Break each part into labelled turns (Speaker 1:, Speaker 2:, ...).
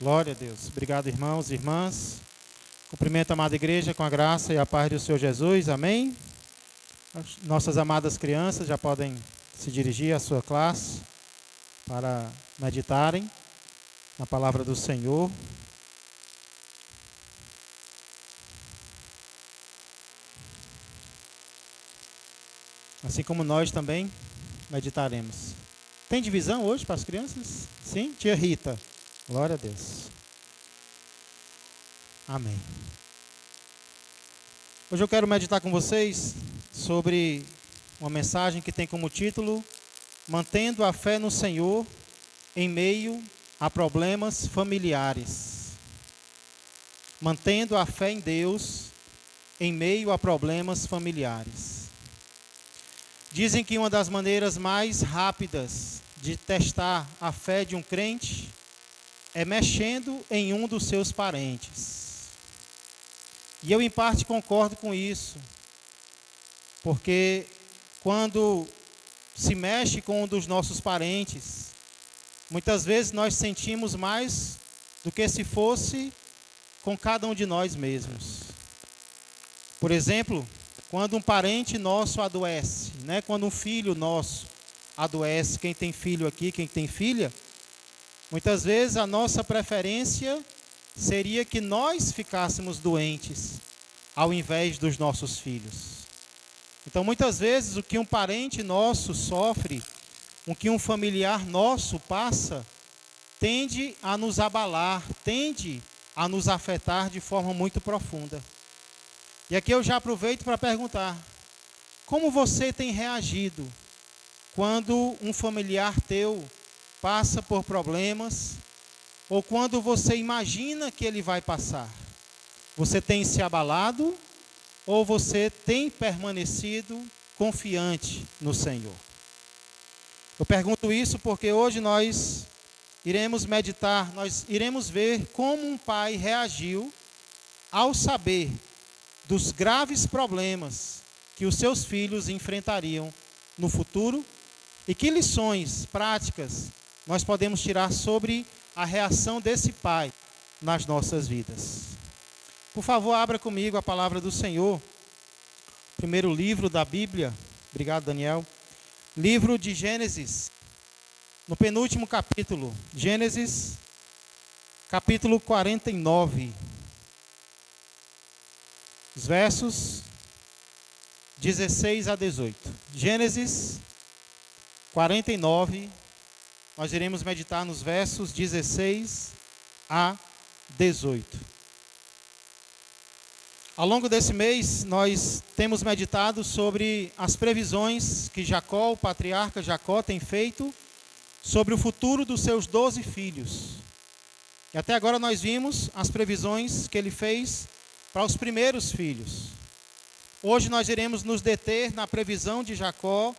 Speaker 1: Glória a Deus. Obrigado, irmãos e irmãs. Cumprimento a amada igreja com a graça e a paz do Senhor Jesus. Amém? As nossas amadas crianças já podem se dirigir à sua classe para meditarem na palavra do Senhor. Assim como nós também meditaremos. Tem divisão hoje para as crianças? Sim? Tia Rita. Glória a Deus. Amém. Hoje eu quero meditar com vocês sobre uma mensagem que tem como título Mantendo a fé no Senhor em meio a problemas familiares. Mantendo a fé em Deus em meio a problemas familiares. Dizem que uma das maneiras mais rápidas de testar a fé de um crente é mexendo em um dos seus parentes. E eu, em parte, concordo com isso, porque quando se mexe com um dos nossos parentes, muitas vezes nós sentimos mais do que se fosse com cada um de nós mesmos. Por exemplo, quando um parente nosso adoece, quando um filho nosso adoece, quem tem filho aqui, quem tem filha, muitas vezes a nossa preferência seria que nós ficássemos doentes, ao invés dos nossos filhos. Então, muitas vezes, o que um parente nosso sofre, o que um familiar nosso passa, tende a nos abalar, tende a nos afetar de forma muito profunda. E aqui eu já aproveito para perguntar, como você tem reagido quando um familiar teu passa por problemas, ou quando você imagina que ele vai passar? Você tem se abalado ou você tem permanecido confiante no Senhor? Eu pergunto isso porque hoje nós iremos meditar, nós iremos ver como um pai reagiu ao saber dos graves problemas que os seus filhos enfrentariam no futuro e que lições práticas nós podemos tirar sobre a reação desse pai nas nossas vidas. Por favor, abra comigo a palavra do Senhor. Primeiro livro da Bíblia. Obrigado, Daniel. Livro de Gênesis. No penúltimo capítulo. Gênesis, capítulo 49. Os versos 16 a 18. Gênesis 49. Nós iremos meditar nos versos 16 a 18. Ao longo desse mês, nós temos meditado sobre as previsões que Jacó, o patriarca Jacó, tem feito sobre o futuro dos seus 12 filhos. E até agora nós vimos as previsões que ele fez para os primeiros filhos. Hoje nós iremos nos deter na previsão de Jacó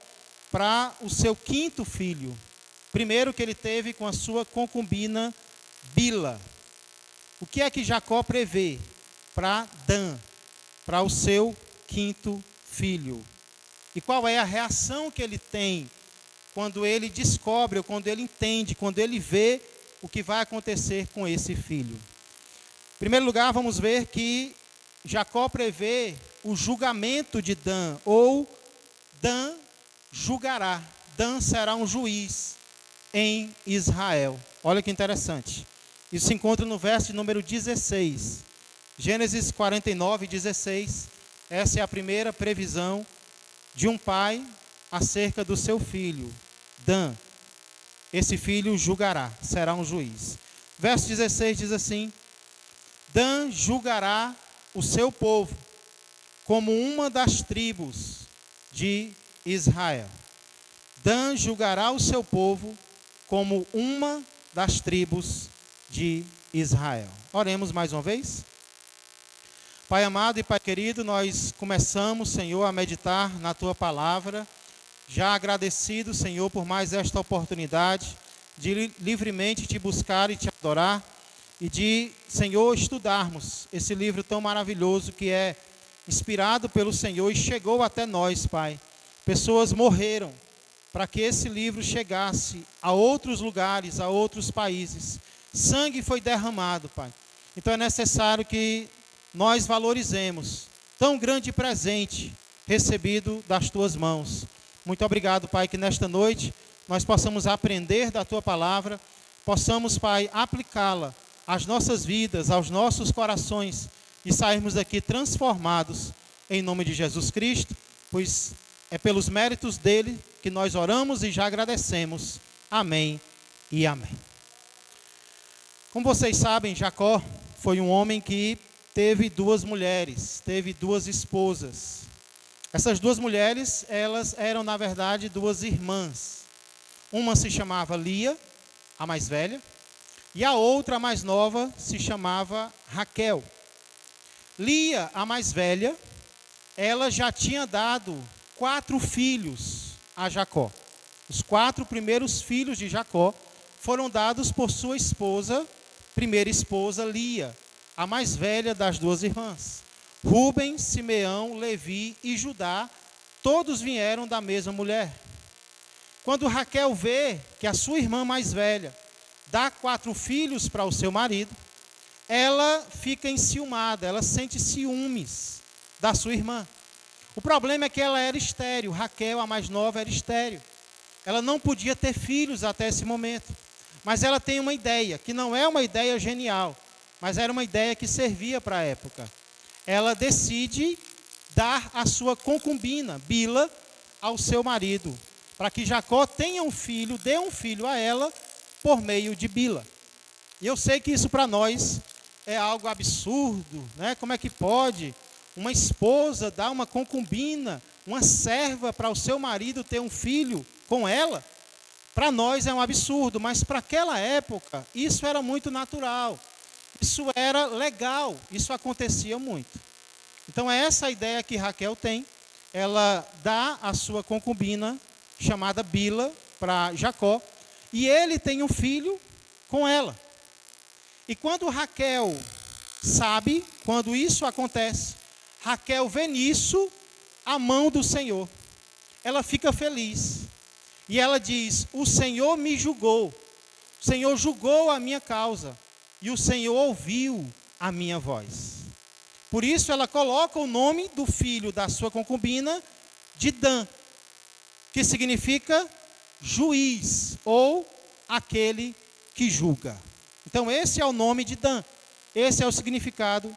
Speaker 1: para o seu quinto filho. Primeiro que ele teve com a sua concubina Bila. O que é que Jacó prevê para Dan, para o seu quinto filho? E qual é a reação que ele tem quando ele descobre, ou quando ele entende, quando ele vê o que vai acontecer com esse filho? Em primeiro lugar, vamos ver que Jacó prevê o julgamento de Dan, ou Dan julgará. Dan será um juiz em Israel. Olha que interessante. Isso se encontra no verso de número 16. Gênesis 49, 16. Essa é a primeira previsão de um pai acerca do seu filho, Dan. Esse filho julgará, será um juiz. Verso 16 diz assim: Dan julgará o seu povo como uma das tribos de Israel. Dan julgará o seu povo como uma das tribos de Israel. Oremos mais uma vez. Pai amado e Pai querido, nós começamos, Senhor, a meditar na Tua palavra, já agradecido, Senhor, por mais esta oportunidade de livremente Te buscar e Te adorar, e de, Senhor, estudarmos esse livro tão maravilhoso que é inspirado pelo Senhor e chegou até nós, Pai. Pessoas morreram para que esse livro chegasse a outros lugares, a outros países. sangue foi derramado, Pai. Então é necessário que nós valorizemos tão grande presente recebido das Tuas mãos. Muito obrigado, Pai, que nesta noite nós possamos aprender da Tua palavra, possamos, Pai, aplicá-la às nossas vidas, aos nossos corações e sairmos daqui transformados em nome de Jesus Cristo, pois é pelos méritos dele que nós oramos e já agradecemos. Amém e amém. Como vocês sabem, Jacó foi um homem que teve duas mulheres, teve duas esposas. Essas duas mulheres, elas eram, na verdade, duas irmãs. Uma se chamava Lia, a mais velha, e a outra, a mais nova, se chamava Raquel. Lia, a mais velha, ela já tinha dado 4 filhos a Jacó. Os 4 primeiros filhos de Jacó foram dados por sua esposa, primeira esposa, Lia, a mais velha das duas irmãs. Rúben, Simeão, Levi e Judá, todos vieram da mesma mulher. Quando Raquel vê que a sua irmã mais velha dá 4 filhos para o seu marido, ela fica enciumada, ela sente ciúmes da sua irmã. O problema é que ela era estéril, Raquel, a mais nova, era estéril. Ela não podia ter filhos até esse momento. Mas ela tem uma ideia, que não é uma ideia genial, mas era uma ideia que servia para a época. Ela decide dar a sua concubina, Bila, ao seu marido, para que Jacó tenha um filho, dê um filho a ela, por meio de Bila. E eu sei que isso para nós é algo absurdo, né? Como é que pode uma esposa dar uma concubina, uma serva para o seu marido ter um filho com ela? Para nós é um absurdo, mas para aquela época isso era muito natural. Isso era legal, isso acontecia muito. Então é essa a ideia que Raquel tem. Ela dá a sua concubina, chamada Bila, para Jacó, e ele tem um filho com ela. E quando Raquel sabe, quando isso acontece, Raquel vê nisso a mão do Senhor. Ela fica feliz. E ela diz: o Senhor me julgou. O Senhor julgou a minha causa. E o Senhor ouviu a minha voz. Por isso ela coloca o nome do filho da sua concubina de Dan, que significa juiz, ou aquele que julga. Então esse é o nome de Dan. Esse é o significado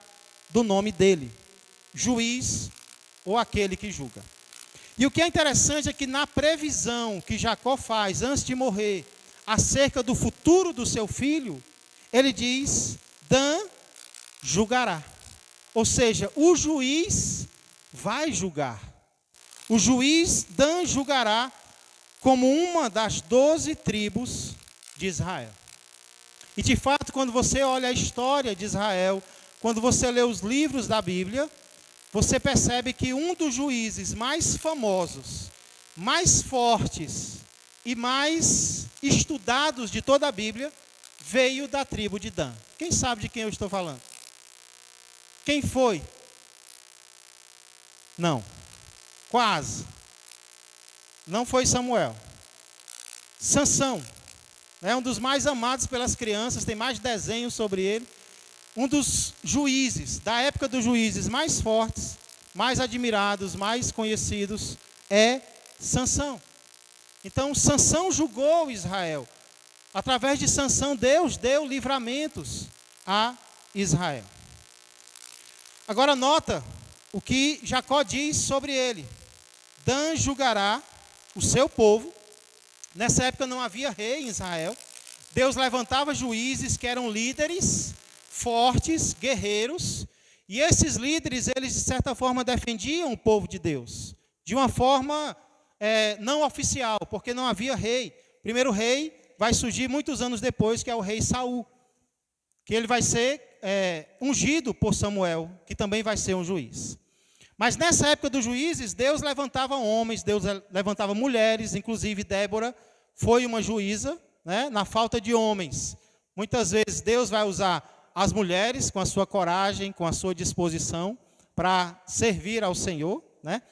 Speaker 1: do nome dele. Juiz, ou aquele que julga. E o que é interessante é que na previsão que Jacó faz antes de morrer, acerca do futuro do seu filho, ele diz: Dan julgará. Ou seja, o juiz vai julgar. O juiz Dan julgará como uma das 12 tribos de Israel. E de fato, quando você olha a história de Israel, quando você lê os livros da Bíblia, você percebe que um dos juízes mais famosos, mais fortes e mais estudados de toda a Bíblia veio da tribo de Dan. Quem sabe de quem eu estou falando? Quem foi? Não. Quase. Não foi Samuel. Sansão. É um dos mais amados pelas crianças, tem mais desenhos sobre ele. Um dos juízes, da época dos juízes mais fortes, mais admirados, mais conhecidos, é Sansão. Então, Sansão julgou Israel. Através de Sansão, Deus deu livramentos a Israel. Agora nota o que Jacó diz sobre ele. Dan julgará o seu povo. Nessa época não havia rei em Israel. Deus levantava juízes que eram líderes, fortes, guerreiros, e esses líderes, eles de certa forma defendiam o povo de Deus, de uma forma não oficial, porque não havia rei. O primeiro rei vai surgir muitos anos depois, que é o rei Saul, que ele vai ser ungido por Samuel, que também vai ser um juiz. Mas nessa época dos juízes, Deus levantava homens, Deus levantava mulheres, inclusive Débora foi uma juíza, né, na falta de homens. Muitas vezes Deus vai usar as mulheres com a sua coragem, com a sua disposição para servir ao Senhor, né?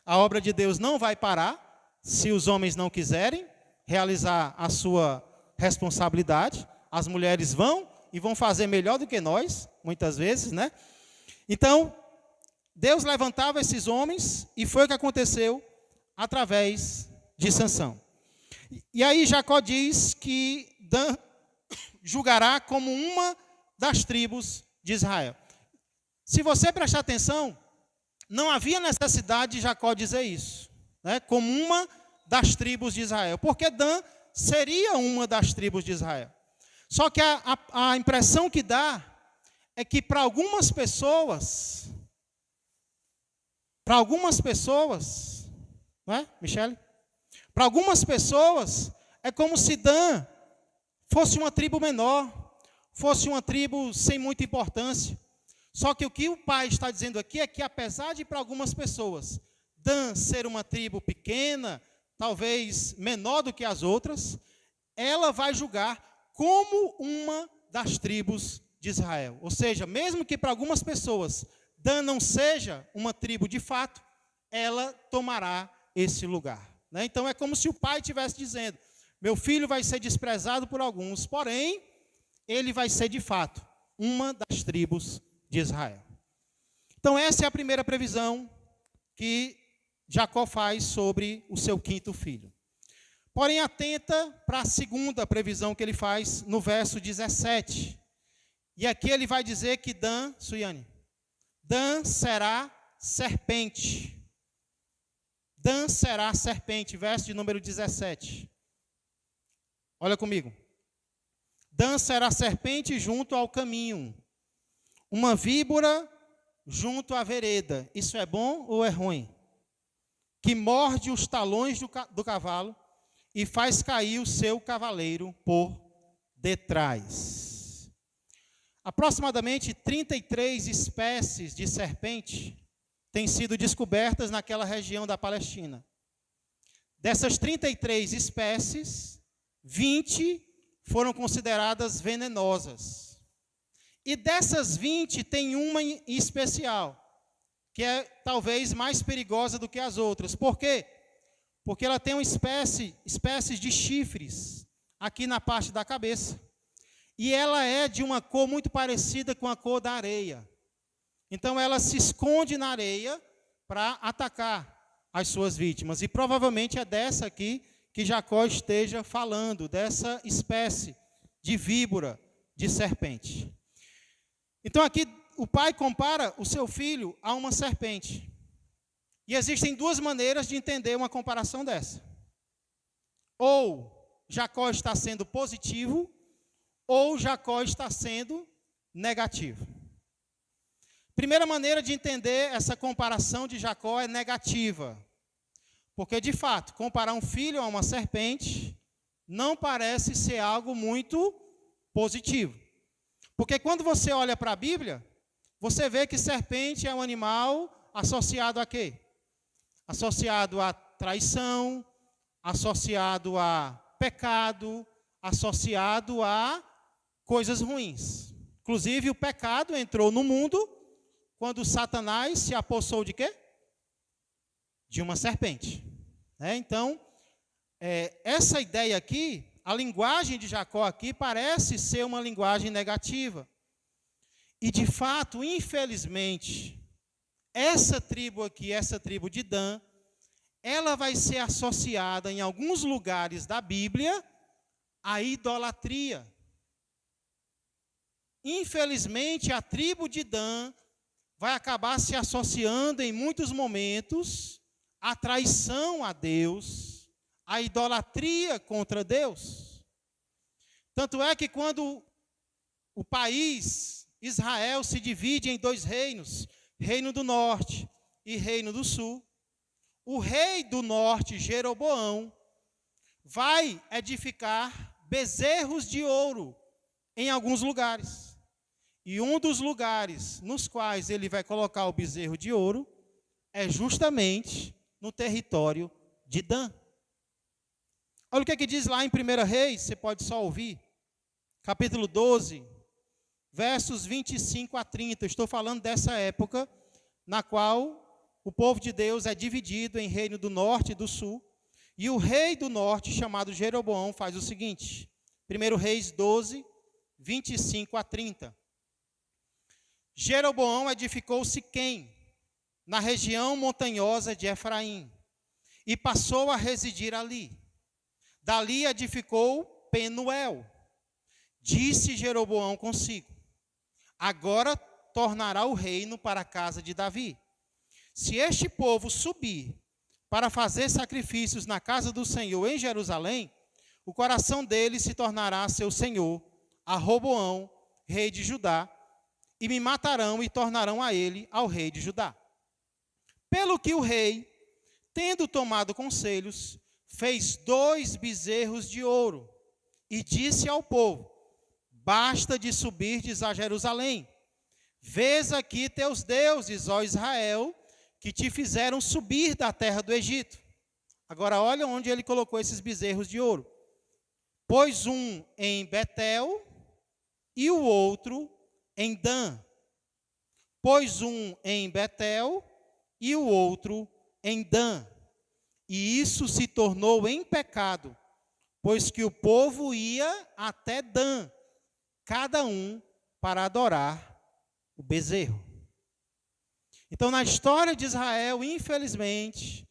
Speaker 1: A obra de Deus não vai parar se os homens não quiserem realizar a sua responsabilidade. as mulheres vão e vão fazer melhor do que nós, muitas vezes, né? Então, Deus levantava esses homens e foi o que aconteceu através de Sansão. E aí Jacó diz que Dan julgará como uma das tribos de Israel. Se você prestar atenção, não havia necessidade de Jacó dizer isso, né? Como uma das tribos de Israel, porque Dan seria uma das tribos de Israel. Só que a impressão que dá é que para algumas pessoas, não é, Michele? Para algumas pessoas, é como se Dan fosse uma tribo menor, fosse uma tribo sem muita importância. Só que o que o pai está dizendo aqui é que, apesar de para algumas pessoas, Dan ser uma tribo pequena, talvez menor do que as outras, ela vai julgar como uma das tribos de Israel. Ou seja, mesmo que para algumas pessoas Dan não seja uma tribo de fato, ela tomará esse lugar, né? Então é como se o pai estivesse dizendo: meu filho vai ser desprezado por alguns, porém, ele vai ser de fato uma das tribos de Israel. Então essa é a primeira previsão que Jacó faz sobre o seu quinto filho. Porém, atenta para a segunda previsão que ele faz no verso 17. E aqui ele vai dizer que Dan será serpente. Dan será serpente, verso de número 17. Olha comigo. Dan será serpente junto ao caminho, uma víbora junto à vereda. Isso é bom ou é ruim? Que morde os talões do cavalo e faz cair o seu cavaleiro por detrás. Aproximadamente 33 espécies de serpente têm sido descobertas naquela região da Palestina. Dessas 33 espécies, 20 foram consideradas venenosas. E dessas 20, tem uma em especial, que é talvez mais perigosa do que as outras. Por quê? Porque ela tem uma espécies de chifres aqui na parte da cabeça. E ela é de uma cor muito parecida com a cor da areia. Então ela se esconde na areia para atacar as suas vítimas. E provavelmente é dessa aqui que Jacó esteja falando, dessa espécie de víbora, de serpente. Então aqui o pai compara o seu filho a uma serpente. E existem duas maneiras de entender uma comparação dessa. Ou Jacó está sendo positivo, ou Jacó está sendo negativo. Primeira maneira de entender essa comparação de Jacó é negativa. Porque, de fato, comparar um filho a uma serpente não parece ser algo muito positivo. Porque quando você olha para a Bíblia, você vê que serpente é um animal associado a quê? Associado a traição, associado a pecado, associado a coisas ruins. Inclusive, o pecado entrou no mundo quando Satanás se apossou de quê? De uma serpente. Então, essa ideia aqui, a linguagem de Jacó aqui parece ser uma linguagem negativa. E, de fato, infelizmente, essa tribo aqui, essa tribo de Dan, ela vai ser associada em alguns lugares da Bíblia à idolatria. Infelizmente, a tribo de Dan vai acabar se associando em muitos momentos à traição a Deus, à idolatria contra Deus. Tanto é que quando o país Israel se divide em dois reinos, Reino do Norte e Reino do Sul, o rei do norte, Jeroboão, vai edificar bezerros de ouro em alguns lugares. E um dos lugares nos quais ele vai colocar o bezerro de ouro é justamente no território de Dan. Olha o que é que diz lá em 1 Reis, você pode só ouvir, capítulo 12, versos 25 a 30. Estou falando dessa época na qual o povo de Deus é dividido em reino do norte e do sul. E o rei do norte, chamado Jeroboão, faz o seguinte. 1 Reis 12, 25 a 30. Jeroboão edificou Siquém, na região montanhosa de Efraim, e passou a residir ali. Dali edificou Penuel. Disse Jeroboão consigo: agora tornará o reino para a casa de Davi. Se este povo subir para fazer sacrifícios na casa do Senhor em Jerusalém, o coração dele se tornará seu senhor, a Roboão, rei de Judá, e me matarão e tornarão a ele, ao rei de Judá. Pelo que o rei, tendo tomado conselhos, fez 2 bezerros de ouro, e disse ao povo: basta de subirdes a Jerusalém. Vês aqui teus deuses, ó Israel, que te fizeram subir da terra do Egito. Agora olha onde ele colocou esses bezerros de ouro. Pôs um em Betel e o outro em Dan. Pôs um em Betel e o outro em Dan. E isso se tornou em pecado, pois que o povo ia até Dan, cada um para adorar o bezerro. Então, na história de Israel, infelizmente,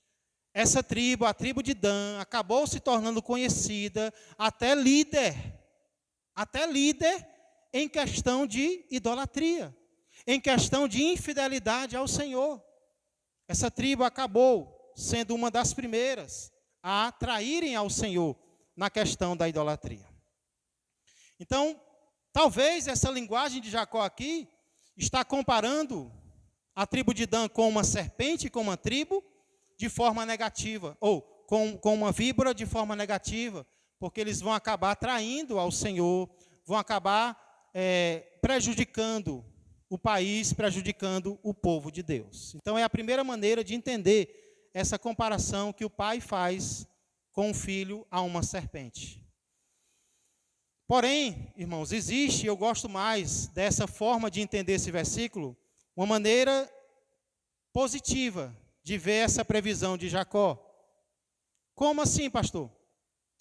Speaker 1: essa tribo, a tribo de Dan, acabou se tornando conhecida, até líder em questão de idolatria, em questão de infidelidade ao Senhor. Essa tribo acabou sendo uma das primeiras a traírem ao Senhor na questão da idolatria. Então, talvez essa linguagem de Jacó aqui está comparando a tribo de Dan com uma serpente, com uma tribo, de forma negativa, ou com uma víbora de forma negativa, porque eles vão acabar traindo ao Senhor, vão acabar prejudicando o país, prejudicando o povo de Deus. Então é a primeira maneira de entender essa comparação que o pai faz com o filho a uma serpente. Porém, irmãos, existe, eu gosto mais dessa forma de entender esse versículo, uma maneira positiva de ver essa previsão de Jacó. Como assim, pastor?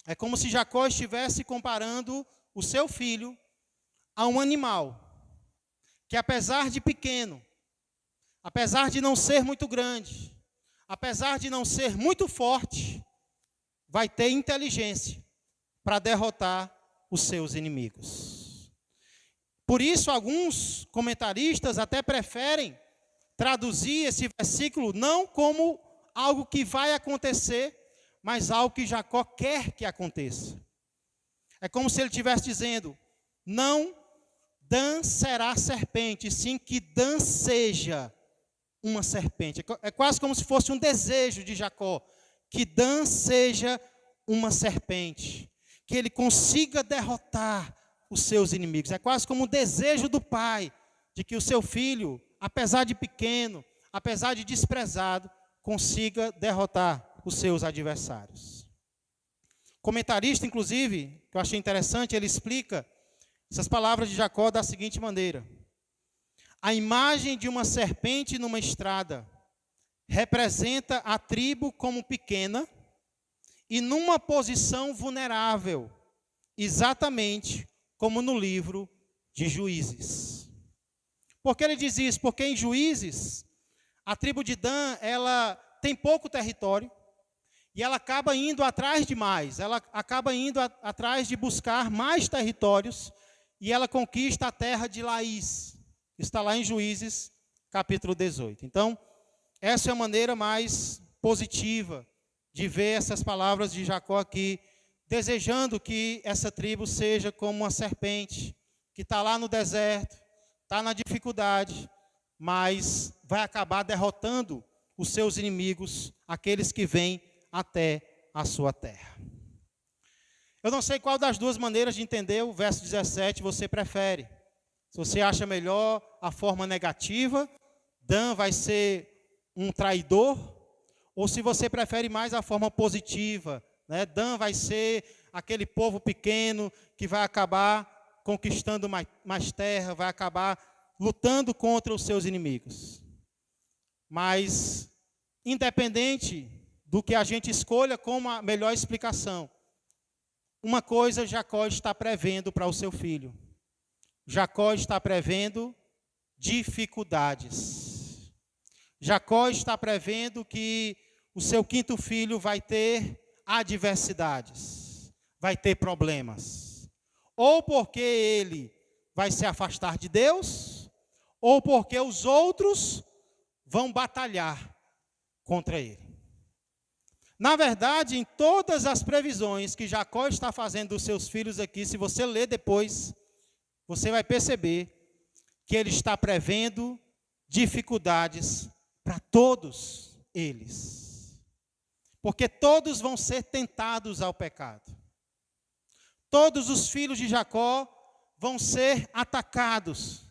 Speaker 1: É como se Jacó estivesse comparando o seu filho a um animal, que apesar de pequeno, apesar de não ser muito grande, apesar de não ser muito forte, vai ter inteligência para derrotar os seus inimigos. Por isso, alguns comentaristas até preferem traduzir esse versículo não como algo que vai acontecer, mas algo que Jacó quer que aconteça. É como se ele estivesse dizendo: não Dan será serpente, sim que Dan seja uma serpente. É quase como se fosse um desejo de Jacó, que Dan seja uma serpente, que ele consiga derrotar os seus inimigos. É quase como um desejo do pai, de que o seu filho, apesar de pequeno, apesar de desprezado, consiga derrotar os seus adversários. Comentarista, inclusive, que eu achei interessante, ele explica essas palavras de Jacó da seguinte maneira: a imagem de uma serpente numa estrada representa a tribo como pequena e numa posição vulnerável, exatamente como no livro de Juízes. Por que ele diz isso? Porque em Juízes, a tribo de Dan, ela tem pouco território e ela acaba indo atrás de mais, ela acaba indo atrás de buscar mais territórios e ela conquista a terra de Laís. Está lá em Juízes, capítulo 18. Então, essa é a maneira mais positiva de ver essas palavras de Jacó aqui, desejando que essa tribo seja como uma serpente, que está lá no deserto, está na dificuldade, mas vai acabar derrotando os seus inimigos, aqueles que vêm até a sua terra. Eu não sei qual das duas maneiras de entender o verso 17 você prefere. Se você acha melhor a forma negativa, Dan vai ser um traidor, ou se você prefere mais a forma positiva, né? Dan vai ser aquele povo pequeno que vai acabar conquistando mais terra, vai acabar lutando contra os seus inimigos. Mas, independente do que a gente escolha como a melhor explicação, uma coisa Jacó está prevendo para o seu filho: Jacó está prevendo dificuldades. Jacó está prevendo que o seu quinto filho vai ter adversidades, vai ter problemas. Ou porque ele vai se afastar de Deus, ou porque os outros vão batalhar contra ele. Na verdade, em todas as previsões que Jacó está fazendo dos seus filhos aqui, se você ler depois, você vai perceber que ele está prevendo dificuldades para todos eles. Porque todos vão ser tentados ao pecado. Todos os filhos de Jacó vão ser atacados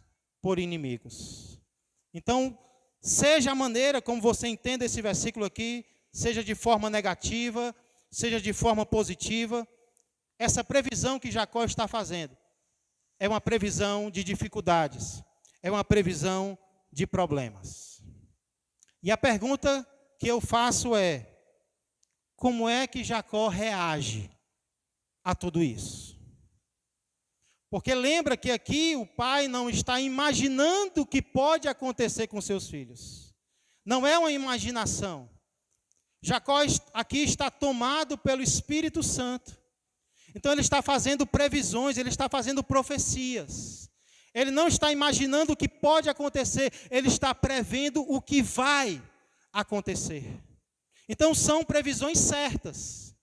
Speaker 1: por inimigos. Então, seja a maneira como você entenda esse versículo aqui, seja de forma negativa, seja de forma positiva, essa previsão que Jacó está fazendo é uma previsão de dificuldades, é uma previsão de problemas. E a pergunta que eu faço é: como é que Jacó reage a tudo isso? Porque lembra que aqui o pai não está imaginando o que pode acontecer com seus filhos. Não é uma imaginação. Jacó aqui está tomado pelo Espírito Santo. Então ele está fazendo previsões, ele está fazendo profecias. Ele não está imaginando o que pode acontecer, ele está prevendo o que vai acontecer. Então são previsões certas.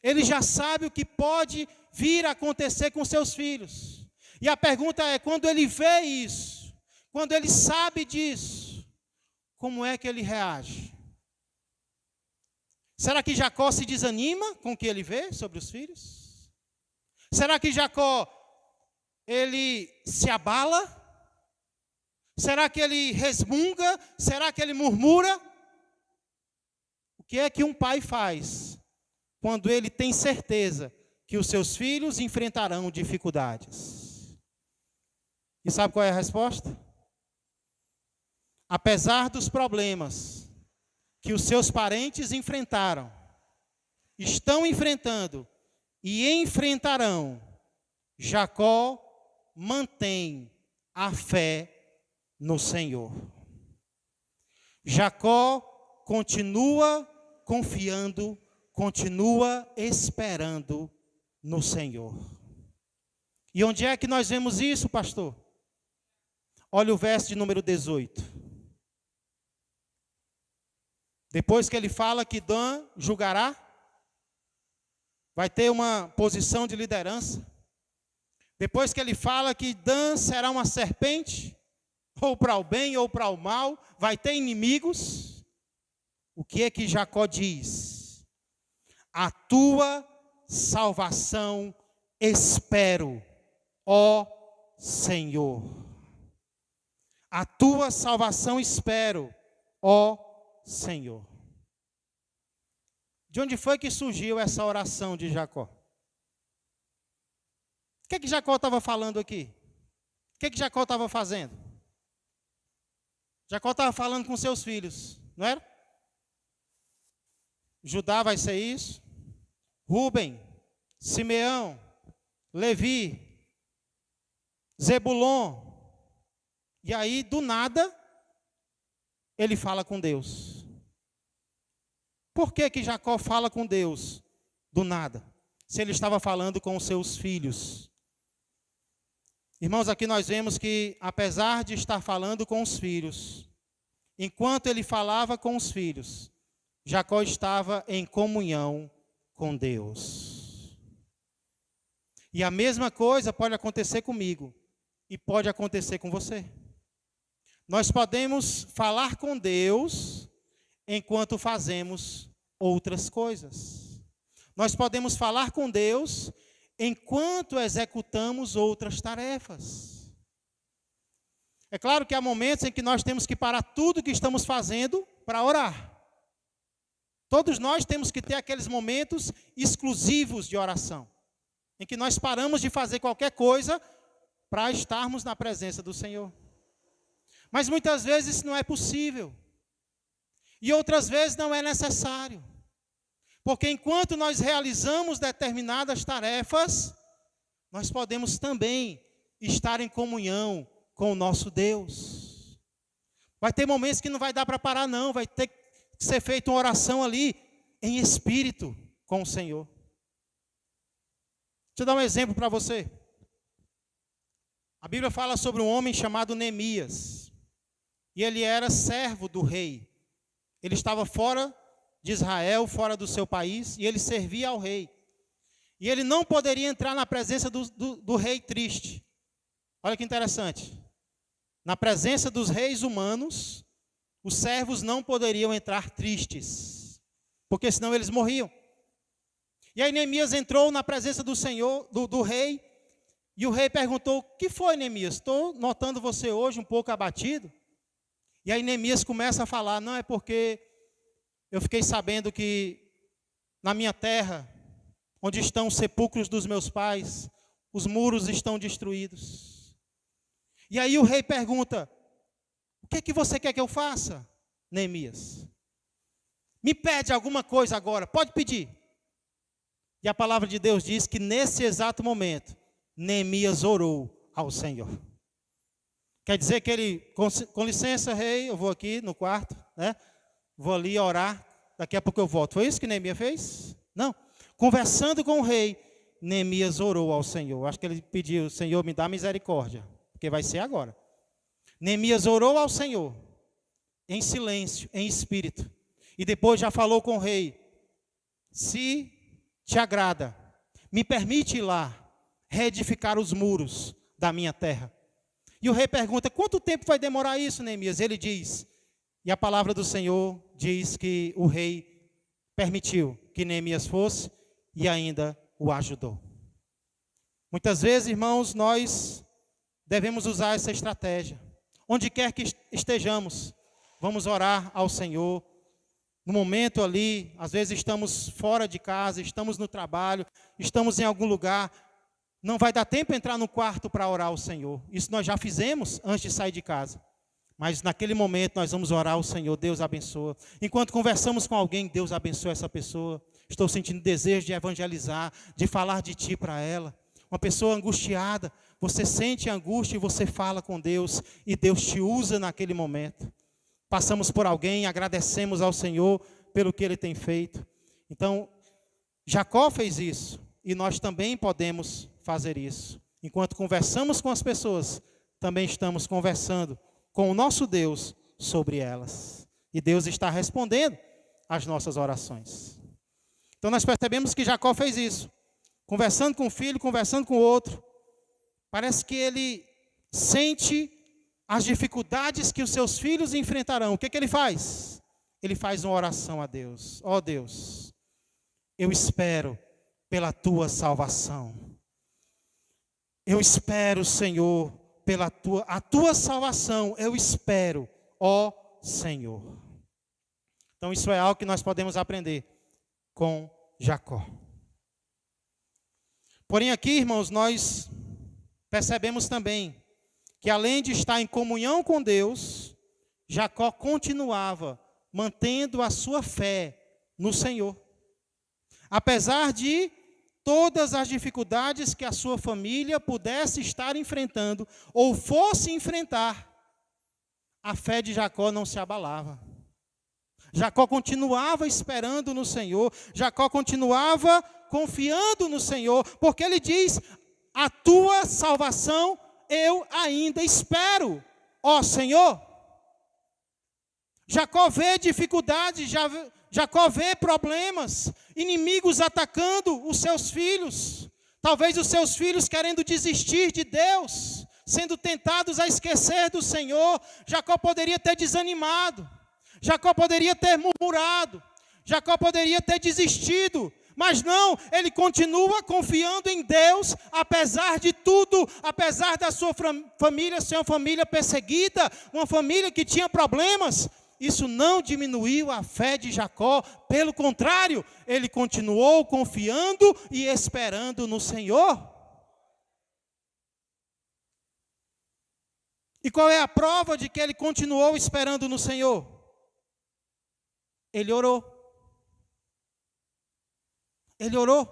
Speaker 1: Ele já sabe o que pode vir a acontecer com seus filhos. E a pergunta é, quando ele vê isso, quando ele sabe disso, como é que ele reage? Será que Jacó se desanima com o que ele vê sobre os filhos? Será que Jacó, ele se abala? Será que ele resmunga? Será que ele murmura? O que é que um pai faz quando ele tem certeza que os seus filhos enfrentarão dificuldades? E sabe qual é a resposta? Apesar dos problemas que os seus parentes enfrentaram, estão enfrentando e enfrentarão, Jacó mantém a fé no Senhor. Jacó continua confiando, continua esperando no Senhor. E onde é que nós vemos isso, pastor? Olha o verso de número 18. Depois que ele fala que Dan julgará, vai ter uma posição de liderança. Depois que ele fala que Dan será uma serpente, ou para o bem ou para o mal, vai ter inimigos. O que é que Jacó diz? A tua salvação espero, ó Senhor. A tua salvação espero, ó Senhor. De onde foi que surgiu essa oração de Jacó? O que é que Jacó estava falando aqui? O que é que Jacó estava fazendo? Jacó estava falando com seus filhos, não era? Judá vai ser isso, Rúben, Simeão, Levi, Zebulon. E aí, do nada, ele fala com Deus. Por que que Jacó fala com Deus do nada? Se ele estava falando com os seus filhos. Irmãos, aqui nós vemos que, apesar de estar falando com os filhos, enquanto ele falava com os filhos, Jacó estava em comunhão com Deus. E a mesma coisa pode acontecer comigo e pode acontecer com você. Nós podemos falar com Deus enquanto fazemos outras coisas. Nós podemos falar com Deus enquanto executamos outras tarefas. É claro que há momentos em que nós temos que parar tudo o que estamos fazendo para orar. Todos nós temos que ter aqueles momentos exclusivos de oração, em que nós paramos de fazer qualquer coisa para estarmos na presença do Senhor. Mas muitas vezes isso não é possível. E outras vezes não é necessário. Porque enquanto nós realizamos determinadas tarefas, nós podemos também estar em comunhão com o nosso Deus. Vai ter momentos que não vai dar para parar não, vai ter que ser feita uma oração ali, em espírito, com o Senhor. Deixa eu dar um exemplo para você. A Bíblia fala sobre um homem chamado Neemias. E ele era servo do rei. Ele estava fora de Israel, fora do seu país, e ele servia ao rei. E ele não poderia entrar na presença do rei triste. Olha que interessante. Na presença dos reis humanos, os servos não poderiam entrar tristes, porque senão eles morriam. E aí Neemias entrou na presença do Senhor, do rei, e o rei perguntou: o que foi, Neemias? Estou notando você hoje um pouco abatido. E aí Neemias começa a falar: não, é porque eu fiquei sabendo que na minha terra, onde estão os sepulcros dos meus pais, os muros estão destruídos. E aí o rei pergunta: o que é que você quer que eu faça, Neemias? Me pede alguma coisa agora, pode pedir. E a palavra de Deus diz que nesse exato momento, Neemias orou ao Senhor. Quer dizer que ele, com licença, rei, eu vou aqui no quarto, né? Vou ali orar, daqui a pouco eu volto. Foi isso que Neemias fez? Não. Conversando com o rei, Neemias orou ao Senhor. Acho que ele pediu: Senhor, me dá misericórdia, porque vai ser agora. Neemias orou ao Senhor, em silêncio, em espírito. E depois já falou com o rei: se te agrada, me permite ir lá, reedificar os muros da minha terra. E o rei pergunta: quanto tempo vai demorar isso, Neemias? Ele diz, e a palavra do Senhor diz que o rei permitiu que Neemias fosse e ainda o ajudou. Muitas vezes, irmãos, nós devemos usar essa estratégia. Onde quer que estejamos, vamos orar ao Senhor. No momento ali, às vezes estamos fora de casa, estamos no trabalho, estamos em algum lugar, não vai dar tempo de entrar no quarto para orar ao Senhor. Isso nós já fizemos antes de sair de casa. Mas naquele momento nós vamos orar ao Senhor: Deus abençoa. Enquanto conversamos com alguém, Deus abençoa essa pessoa. Estou sentindo desejo de evangelizar, de falar de Ti para ela. Uma pessoa angustiada, você sente a angústia e você fala com Deus, e Deus te usa naquele momento. Passamos por alguém, agradecemos ao Senhor pelo que Ele tem feito. Então, Jacó fez isso, e nós também podemos fazer isso. Enquanto conversamos com as pessoas, também estamos conversando com o nosso Deus sobre elas. E Deus está respondendo às nossas orações. Então nós percebemos que Jacó fez isso. Conversando com um filho, conversando com o outro. Parece que ele sente as dificuldades que os seus filhos enfrentarão. O que ele faz? Ele faz uma oração a Deus. Ó Deus, eu espero pela Tua salvação. Eu espero, Senhor, pela a Tua salvação. Eu espero, ó Senhor. Então isso é algo que nós podemos aprender com Jacó. Porém aqui, irmãos, nós percebemos também que além de estar em comunhão com Deus, Jacó continuava mantendo a sua fé no Senhor. Apesar de todas as dificuldades que a sua família pudesse estar enfrentando ou fosse enfrentar, a fé de Jacó não se abalava. Jacó continuava esperando no Senhor, Jacó continuava confiando no Senhor, porque ele diz: a Tua salvação eu ainda espero, ó Senhor. Jacó vê dificuldades, Jacó vê problemas, inimigos atacando os seus filhos, talvez os seus filhos querendo desistir de Deus, sendo tentados a esquecer do Senhor. Jacó poderia ter desanimado, Jacó poderia ter murmurado, Jacó poderia ter desistido, mas não, ele continua confiando em Deus, apesar de tudo, apesar da sua família ser uma família perseguida, uma família que tinha problemas. Isso não diminuiu a fé de Jacó, pelo contrário, ele continuou confiando e esperando no Senhor. E qual é a prova de que ele continuou esperando no Senhor? Ele orou. Ele orou.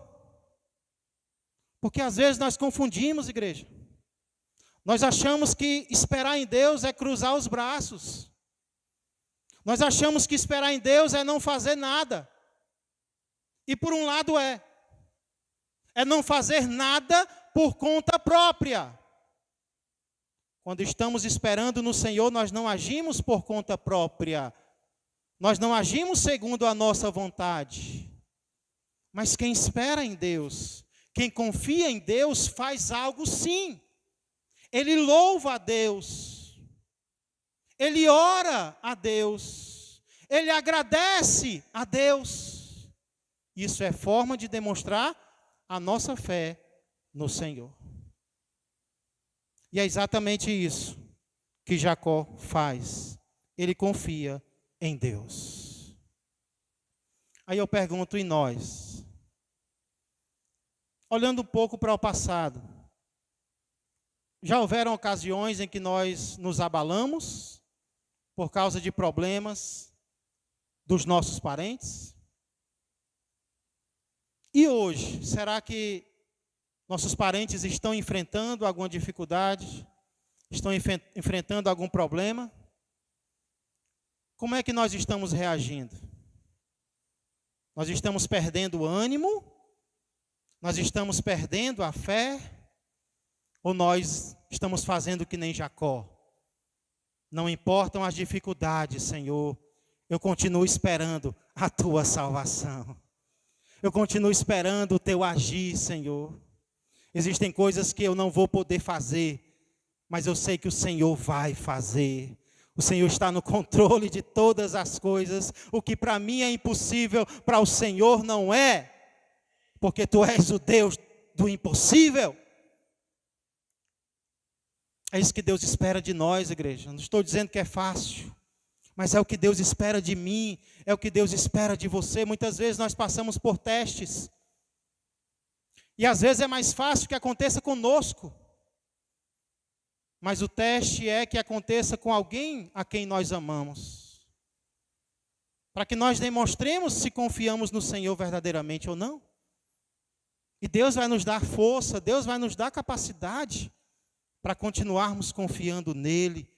Speaker 1: Porque às vezes nós confundimos, igreja. Nós achamos que esperar em Deus é cruzar os braços. Nós achamos que esperar em Deus é não fazer nada. E por um lado é não fazer nada por conta própria. Quando estamos esperando no Senhor, nós não agimos por conta própria. Nós não agimos segundo a nossa vontade. Mas quem espera em Deus, quem confia em Deus, faz algo sim. Ele louva a Deus. Ele ora a Deus. Ele agradece a Deus. Isso é forma de demonstrar a nossa fé no Senhor. E é exatamente isso que Jacó faz. Ele confia em Deus. Aí eu pergunto, e nós? Olhando um pouco para o passado, já houveram ocasiões em que nós nos abalamos por causa de problemas dos nossos parentes? E hoje, será que nossos parentes estão enfrentando alguma dificuldade? Estão enfrentando algum problema? Como é que nós estamos reagindo? Nós estamos perdendo o ânimo? Nós estamos perdendo a fé? Ou nós estamos fazendo que nem Jacó? Não importam as dificuldades, Senhor, eu continuo esperando a tua salvação. Eu continuo esperando o teu agir, Senhor. Existem coisas que eu não vou poder fazer, mas eu sei que o Senhor vai fazer. O Senhor está no controle de todas as coisas. O que para mim é impossível, para o Senhor não é. Porque tu és o Deus do impossível. É isso que Deus espera de nós, igreja. Não estou dizendo que é fácil, mas é o que Deus espera de mim, é o que Deus espera de você. Muitas vezes nós passamos por testes. E às vezes é mais fácil que aconteça conosco. Mas o teste é que aconteça com alguém a quem nós amamos. Para que nós demonstremos se confiamos no Senhor verdadeiramente ou não. E Deus vai nos dar força, Deus vai nos dar capacidade para continuarmos confiando nele,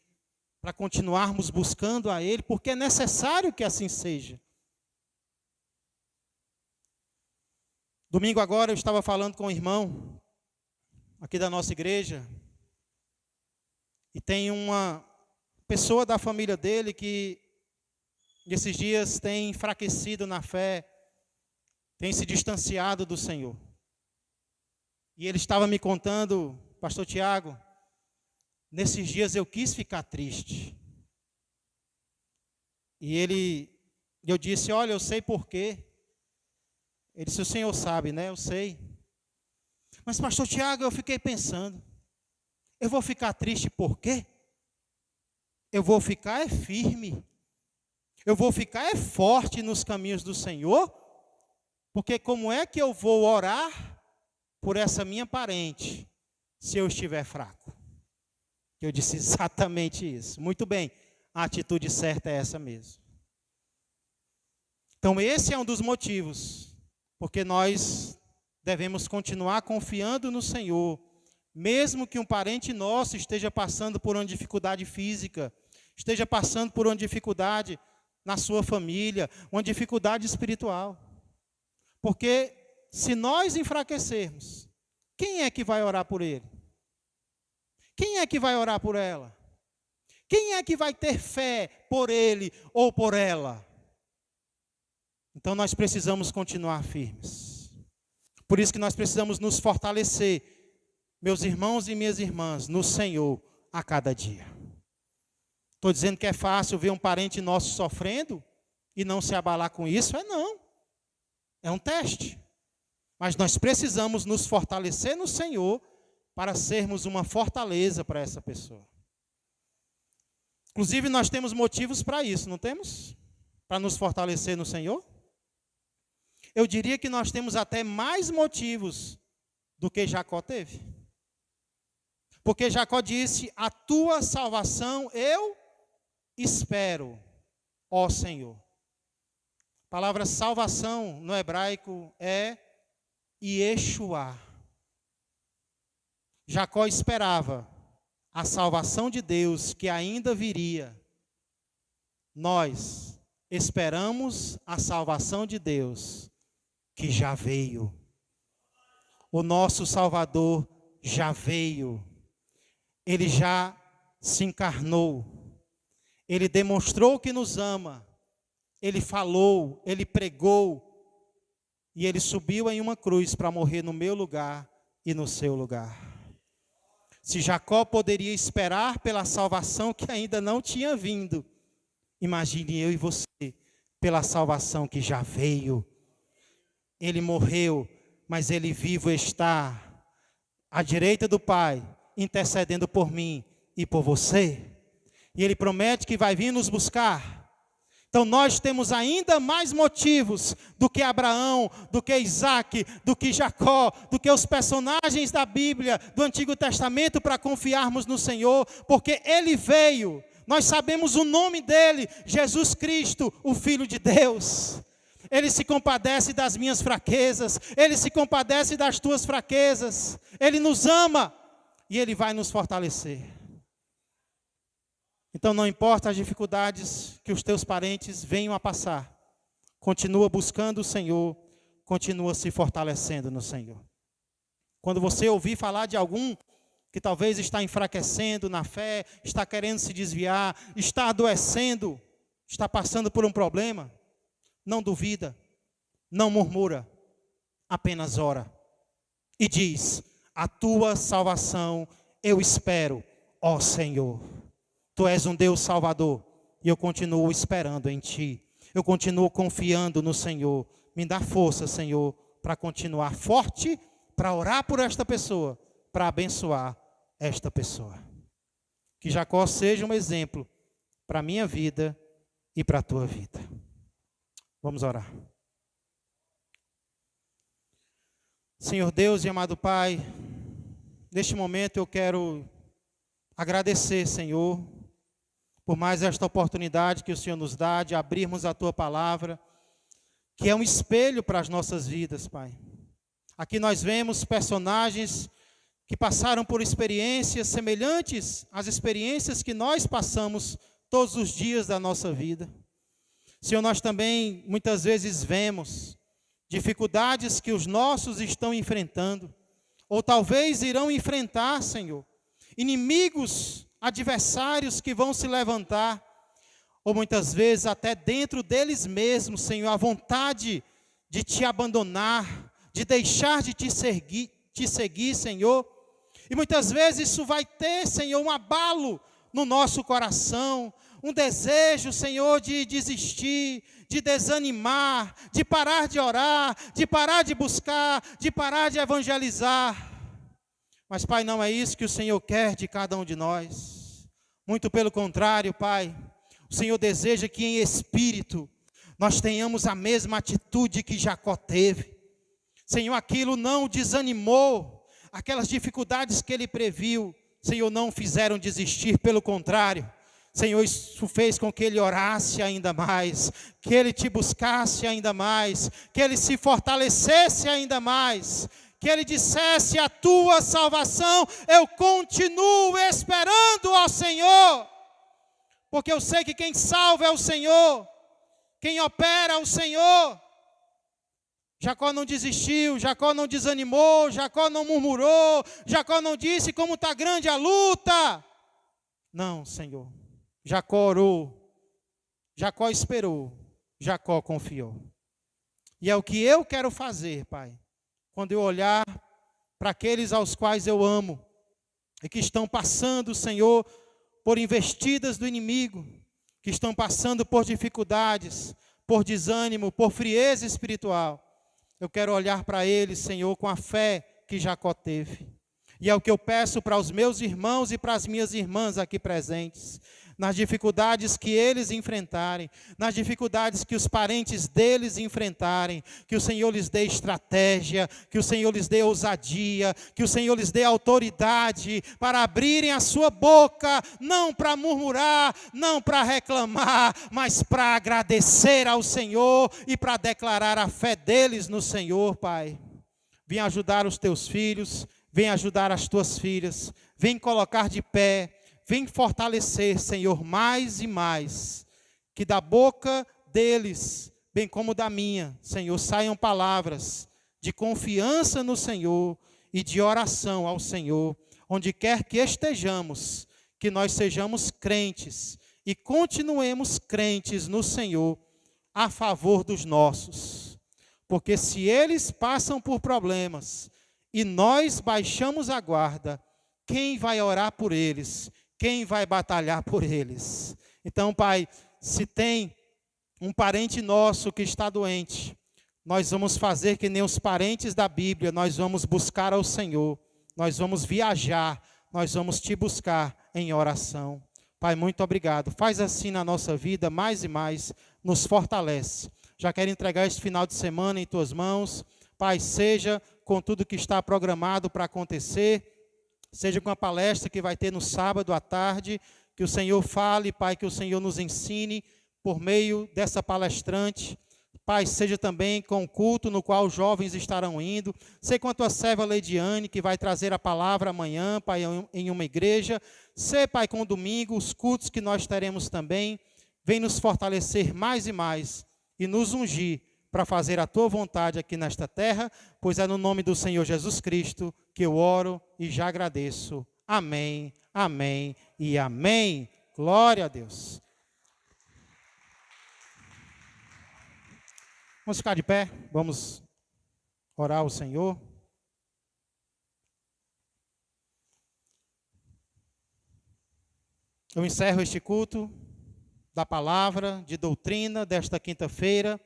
Speaker 1: para continuarmos buscando a Ele, porque é necessário que assim seja. Domingo agora eu estava falando com um irmão aqui da nossa igreja, e tem uma pessoa da família dele que nesses dias tem enfraquecido na fé, tem se distanciado do Senhor. E ele estava me contando, pastor Tiago, nesses dias eu quis ficar triste. E eu disse, olha, eu sei por quê. Ele disse, o senhor sabe, né? Eu sei. Mas pastor Tiago, eu fiquei pensando, eu vou ficar triste por quê? Eu vou ficar firme. Eu vou ficar forte nos caminhos do Senhor. Porque como é que eu vou orar por essa minha parente se eu estiver fraco? Eu disse exatamente isso. Muito bem, a atitude certa é essa mesmo. Então esse é um dos motivos, porque nós devemos continuar confiando no Senhor, mesmo que um parente nosso esteja passando por uma dificuldade física, esteja passando por uma dificuldade na sua família, uma dificuldade espiritual. Porque se nós enfraquecermos, quem é que vai orar por ele? Quem é que vai orar por ela? Quem é que vai ter fé por ele ou por ela? Então nós precisamos continuar firmes. Por isso que nós precisamos nos fortalecer, meus irmãos e minhas irmãs, no Senhor a cada dia. Estou dizendo que é fácil ver um parente nosso sofrendo e não se abalar com isso? Não. É um teste. Mas nós precisamos nos fortalecer no Senhor para sermos uma fortaleza para essa pessoa. Inclusive, nós temos motivos para isso, não temos? Para nos fortalecer no Senhor? Eu diria que nós temos até mais motivos do que Jacó teve. Porque Jacó disse, a tua salvação eu espero, ó Senhor. A palavra salvação no hebraico é Yeshua. Jacó esperava a salvação de Deus que ainda viria. Nós esperamos a salvação de Deus que já veio. O nosso Salvador já veio. Ele já se encarnou. Ele demonstrou que nos ama. Ele falou, ele pregou. E ele subiu em uma cruz para morrer no meu lugar e no seu lugar. Se Jacó poderia esperar pela salvação que ainda não tinha vindo, imagine eu e você, pela salvação que já veio. Ele morreu, mas ele vivo está, à direita do Pai, intercedendo por mim e por você. E ele promete que vai vir nos buscar. Então nós temos ainda mais motivos do que Abraão, do que Isaac, do que Jacó, do que os personagens da Bíblia, do Antigo Testamento, para confiarmos no Senhor, porque Ele veio. Nós sabemos o nome dEle, Jesus Cristo, o Filho de Deus. Ele se compadece das minhas fraquezas, Ele se compadece das tuas fraquezas. Ele nos ama e Ele vai nos fortalecer. Então não importa as dificuldades que os teus parentes venham a passar, continua buscando o Senhor, continua se fortalecendo no Senhor. Quando você ouvir falar de algum que talvez está enfraquecendo na fé, está querendo se desviar, está adoecendo, está passando por um problema, não duvida, não murmura, apenas ora e diz: a tua salvação eu espero, ó Senhor. Tu és um Deus Salvador e eu continuo esperando em Ti. Eu continuo confiando no Senhor. Me dá força, Senhor, para continuar forte, para orar por esta pessoa, para abençoar esta pessoa. Que Jacó seja um exemplo para a minha vida e para a tua vida. Vamos orar. Senhor Deus e amado Pai, neste momento eu quero agradecer, Senhor, por mais esta oportunidade que o Senhor nos dá de abrirmos a Tua Palavra, que é um espelho para as nossas vidas, Pai. Aqui nós vemos personagens que passaram por experiências semelhantes às experiências que nós passamos todos os dias da nossa vida. Senhor, nós também muitas vezes vemos dificuldades que os nossos estão enfrentando, ou talvez irão enfrentar, Senhor, inimigos, adversários que vão se levantar, ou muitas vezes até dentro deles mesmos, Senhor, a vontade de Te abandonar, de deixar de Te seguir, Senhor. E muitas vezes isso vai ter, Senhor, um abalo no nosso coração, um desejo, Senhor, de desistir, de desanimar, de parar de orar, de parar de buscar, de parar de evangelizar. Mas, Pai, não é isso que o Senhor quer de cada um de nós. Muito pelo contrário, Pai, o Senhor deseja que em espírito nós tenhamos a mesma atitude que Jacó teve. Senhor, aquilo não o desanimou, aquelas dificuldades que ele previu, Senhor, não o fizeram desistir, pelo contrário. Senhor, isso fez com que ele orasse ainda mais, que ele Te buscasse ainda mais, que ele se fortalecesse ainda mais, que ele dissesse: a Tua salvação eu continuo esperando, ó Senhor, porque eu sei que quem salva é o Senhor, quem opera é o Senhor. Jacó não desistiu, Jacó não desanimou, Jacó não murmurou, Jacó não disse como está grande a luta. Não, Senhor, Jacó orou, Jacó esperou, Jacó confiou. E é o que eu quero fazer, Pai, quando eu olhar para aqueles aos quais eu amo, e que estão passando, Senhor, por investidas do inimigo, que estão passando por dificuldades, por desânimo, por frieza espiritual. Eu quero olhar para eles, Senhor, com a fé que Jacó teve. E é o que eu peço para os meus irmãos e para as minhas irmãs aqui presentes. Nas dificuldades que eles enfrentarem, nas dificuldades que os parentes deles enfrentarem, que o Senhor lhes dê estratégia, que o Senhor lhes dê ousadia, que o Senhor lhes dê autoridade para abrirem a sua boca, não para murmurar, não para reclamar, mas para agradecer ao Senhor e para declarar a fé deles no Senhor, Pai. Vem ajudar os Teus filhos, vem ajudar as Tuas filhas, vem colocar de pé, vem fortalecer, Senhor, mais e mais, que da boca deles, bem como da minha, Senhor, saiam palavras de confiança no Senhor e de oração ao Senhor, onde quer que estejamos, que nós sejamos crentes e continuemos crentes no Senhor a favor dos nossos. Porque se eles passam por problemas e nós baixamos a guarda, quem vai orar por eles? Quem vai batalhar por eles? Então, Pai, se tem um parente nosso que está doente, nós vamos fazer que nem os parentes da Bíblia, nós vamos buscar ao Senhor, nós vamos viajar, nós vamos te buscar em oração. Pai, muito obrigado. Faz assim na nossa vida, mais e mais, nos fortalece. Já quero entregar este final de semana em tuas mãos. Pai, seja com tudo que está programado para acontecer, seja com a palestra que vai ter no sábado à tarde, que o Senhor fale, Pai, que o Senhor nos ensine por meio dessa palestrante. Pai, seja também com o culto no qual os jovens estarão indo. Sei com a tua serva Leidiane, que vai trazer a palavra amanhã, Pai, em uma igreja. Sei, Pai, com o domingo, os cultos que nós teremos também. Vem nos fortalecer mais e mais e nos ungir para fazer a tua vontade aqui nesta terra, pois é no nome do Senhor Jesus Cristo que eu oro e já agradeço. Amém, amém e amém. Glória a Deus. Vamos ficar de pé, vamos orar ao Senhor. Eu encerro este culto da palavra, de doutrina, desta quinta-feira,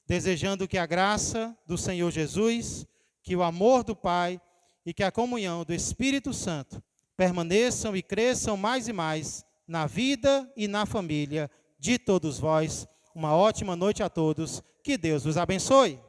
Speaker 1: desejando que a graça do Senhor Jesus, que o amor do Pai e que a comunhão do Espírito Santo permaneçam e cresçam mais e mais na vida e na família de todos vós. Uma ótima noite a todos. Que Deus os abençoe.